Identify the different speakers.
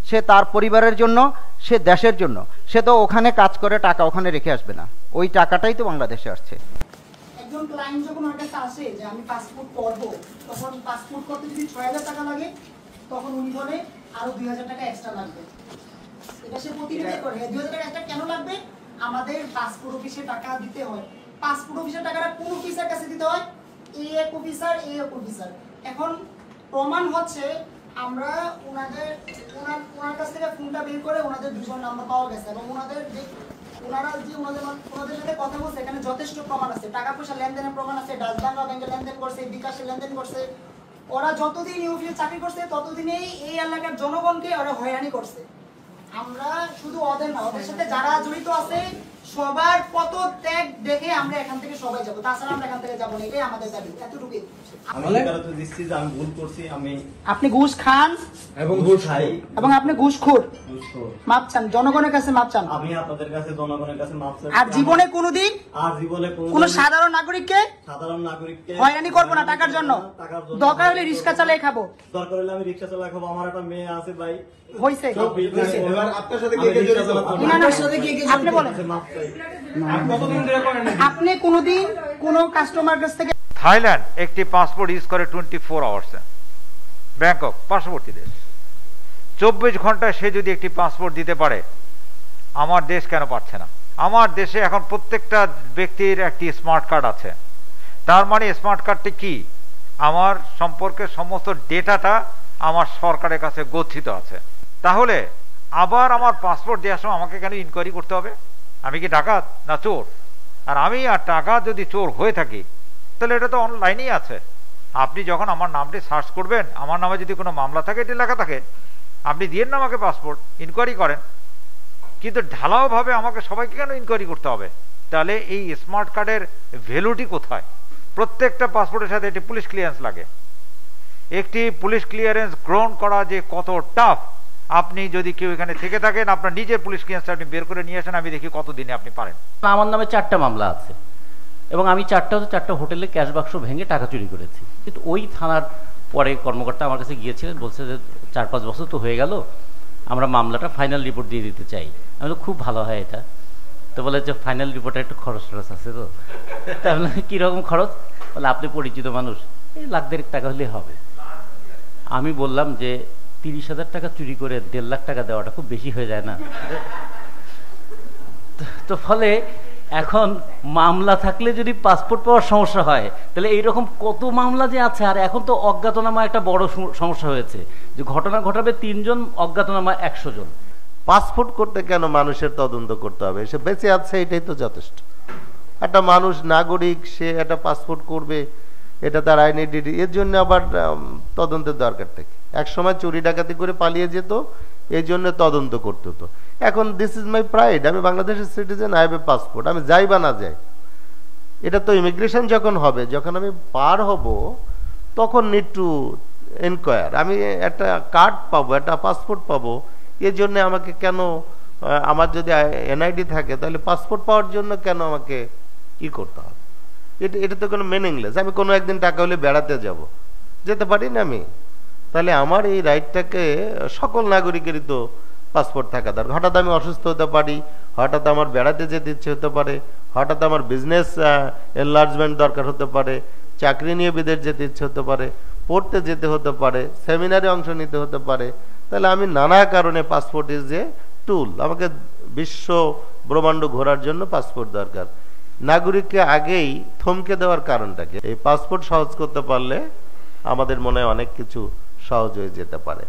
Speaker 1: সে তার পরিবারের জন্য, সে দেশের জন্য। সে তো ওখানে কাজ করে টাকা ওখানে রেখে আসবে না, ওই টাকাটাই তো বাংলাদেশে আসছে।
Speaker 2: একজন ক্লায়েন্ট যখন আমার কাছে আসে যে আমি পাসপোর্ট করব, তখন পাসপোর্ট করতে যদি ৬,০০০ টাকা লাগে, তখন উনি বলে আরো ২,০০০ টাকা এক্সট্রা লাগবে। এটা সে প্রতিনিধি করে। ২,০০০ টাকা এক্সট্রা কেন লাগবে? আমাদের পাসপোর্ট অফিসে টাকা দিতে হয়। পাসপোর্ট অফিসের টাকাটা কোন অফিসার কাছে দিতে হয়? এক অফিসার, এক অফিসার। এখন প্রমাণ হচ্ছে আমরা ওনার কাছ থেকে ফোনটা বের করে ওনাদের দুজন নাম্বার পাওয়া গেছে, এবং ওনাদের সাথে কথা বলছে, এখানে যথেষ্ট প্রমাণ আছে, টাকা পয়সা লেনদেনের প্রমাণ আছে, ডাচবাংলা ব্যাংকে লেনদেন করছে, বিকাশে লেনদেন করছে। ওরা যতদিন এই অফিসে চাকরি করছে ততদিনেই এই এলাকার জনগণকে ওরা হয়রানি করছে। আমরা শুধু ওদের না, ওদের সাথে যারা জড়িত আছে সবার পদত্যাগ দেখে আমরা এখান থেকে সবাই যাবো, তাছাড়া আমরা এখান থেকে যাবো না, এটাই আমাদের দাবি। এতটুকুই। আপনি ঘুষ খান এবং ঘুষ খাই, এবং আপনি ঘুষখোর। মাপ চান, জনগণের কাছে মাপ চান।
Speaker 3: আমি আপনাদের কাছে জনগণের কাছে মাপ চাই।
Speaker 2: আর জীবনে কোনোদিন কোন সাধারণ নাগরিককে হয়রানি করবো না টাকার জন্য। দরকার হলে রিক্সা চালিয়ে খাবো,
Speaker 3: দরকার হলে আমি রিক্সা চালিয়ে খাবো। আমার একটা মেয়ে আছে ভাই।
Speaker 2: হইছে
Speaker 3: আপনার সাথে কে কে জড়িত?
Speaker 2: আপনি বলেন, আপনি কোনোদিন কোন কাস্টমার কাছ থেকে?
Speaker 4: থাইল্যান্ড একটি পাসপোর্ট ইউজ করে 24 আওয়ার্সে, ব্যাংকক পার্শ্ববর্তী দেশ। 24 ঘন্টায় সে যদি একটি পাসপোর্ট দিতে পারে, আমার দেশ কেন পারছে না? আমার দেশে এখন প্রত্যেকটা ব্যক্তির একটি স্মার্ট কার্ড আছে। তার মানে স্মার্ট কার্ডটি কি? আমার সম্পর্কে সমস্ত ডেটাটা আমার সরকারের কাছে গচ্ছিত আছে। তাহলে আবার আমার পাসপোর্ট দেওয়ার সময় আমাকে কেন ইনকোয়ারি করতে হবে? আমি কি ডাকাত না চোর? আর আমি আর টাকা যদি চোর হয়ে থাকি, তাহলে এটা তো অনলাইনেই আছে। আপনি যখন আমার নামটি সার্চ করবেন, আমার নামে যদি কোনো মামলা থাকে, এটি লেখা থাকে, আপনি দিয়েন না আমাকে পাসপোর্ট, ইনকোয়ারি করেন। কিন্তু ঢালাওভাবে আমাকে সবাইকে কেন ইনকোয়ারি করতে হবে? তাহলে এই স্মার্ট কার্ডের ভ্যালুটি কোথায়? প্রত্যেকটা পাসপোর্টের সাথে একটি পুলিশ ক্লিয়ারেন্স লাগে। একটি পুলিশ ক্লিয়ারেন্স গ্রহণ করা যে কত টাফ, আপনি যদি কেউ এখানে থেকে থাকেন, আপনার নিজের পুলিশ ক্লিয়ারেন্সটা আপনি বের করে নিয়ে আসেন, আমি দেখি কতদিনে আপনি পারেন।
Speaker 5: আমার নামে 4টা মামলা আছে, এবং আমি 4টা হোটেলে ক্যাশ বাক্স ভেঙে টাকা চুরি করেছি। কিন্তু ওই থানার পরে কর্মকর্তা আমার কাছে গিয়েছিলেন, বলছে যে 4-5 বছর তো হয়ে গেল, আমরা মামলাটা ফাইনাল রিপোর্ট দিয়ে দিতে চাই। আমি তো খুব ভালো হয় এটা। তো বলে যে ফাইনাল রিপোর্টে একটু খরচ টরচ আছে। তো তাহলে কীরকম খরচ? বলে আপনি পরিচিত মানুষ, এই 1,00,000 টাকা হলেই হবে। আমি বললাম যে 30,000 টাকা চুরি করে 1.5 লাখ টাকা দেওয়াটা খুব বেশি হয়ে যায় না? তো ফলে এখন মামলা থাকলে যদি পাসপোর্ট পাওয়ার সমস্যা হয়, তাহলে এইরকম কত মামলা যে আছে। আর এখন তো অজ্ঞাতনামা একটা বড় সমস্যা হয়েছে, যে ঘটনা ঘটাবে 3 জন, অজ্ঞাতনামা 100 জন।
Speaker 6: পাসপোর্ট করতে কেন মানুষের তদন্ত করতে হবে? সে বেঁচে আছে, এটাই তো যথেষ্ট। একটা মানুষ নাগরিক, সে একটা পাসপোর্ট করবে, এটা তার আইডেন্টিটি, এর জন্য আবার তদন্তের দরকার থাকে। এক সময় চুরি ডাকাতি করে পালিয়ে যেত, এই জন্য তদন্ত করতে হতো। এখন দিস ইজ মাই প্রাইড, আমি বাংলাদেশের citizen, I have a passport. আমি যাই বা না যাই, এটা তো ইমিগ্রেশন যখন হবে, যখন আমি পার হব, তখন নিড টু এনকোয়ার। আমি একটা কার্ড পাবো, একটা পাসপোর্ট পাবো, এর জন্য আমাকে কেন, আমার যদি এনআইডি থাকে, তাহলে পাসপোর্ট পাওয়ার জন্য কেন আমাকে কি করতে হবে? এটা তো কোনো মিনিংলেস। আমি কোনো একদিন টাকা হলে বেড়াতে যাব, যেতে পারি না আমি, তাহলে আমার এই রাইটটাকে সকল নাগরিকেরই তো পাসপোর্ট থাকা দরকার। হঠাৎ আমি অসুস্থ হতে পারি, হঠাৎ আমার বেড়াতে যেতে ইচ্ছে হতে পারে, হঠাৎ আমার বিজনেস এনলার্জমেন্ট দরকার হতে পারে, চাকরি নিয়ে বিদেশ যেতে ইচ্ছে হতে পারে, পড়তে যেতে হতে পারে, সেমিনারে অংশ নিতে হতে পারে। তাহলে আমি নানা কারণে পাসপোর্ট ইজ এ টুল। আমাকে বিশ্ব ব্রহ্মাণ্ড ঘোরার জন্য পাসপোর্ট দরকার। নাগরিককে আগেই থমকে দেওয়ার কারণটাকে, এই পাসপোর্ট সহজ করতে পারলে আমাদের মনে হয় অনেক কিছু সহজ হয়ে যেতে পারে।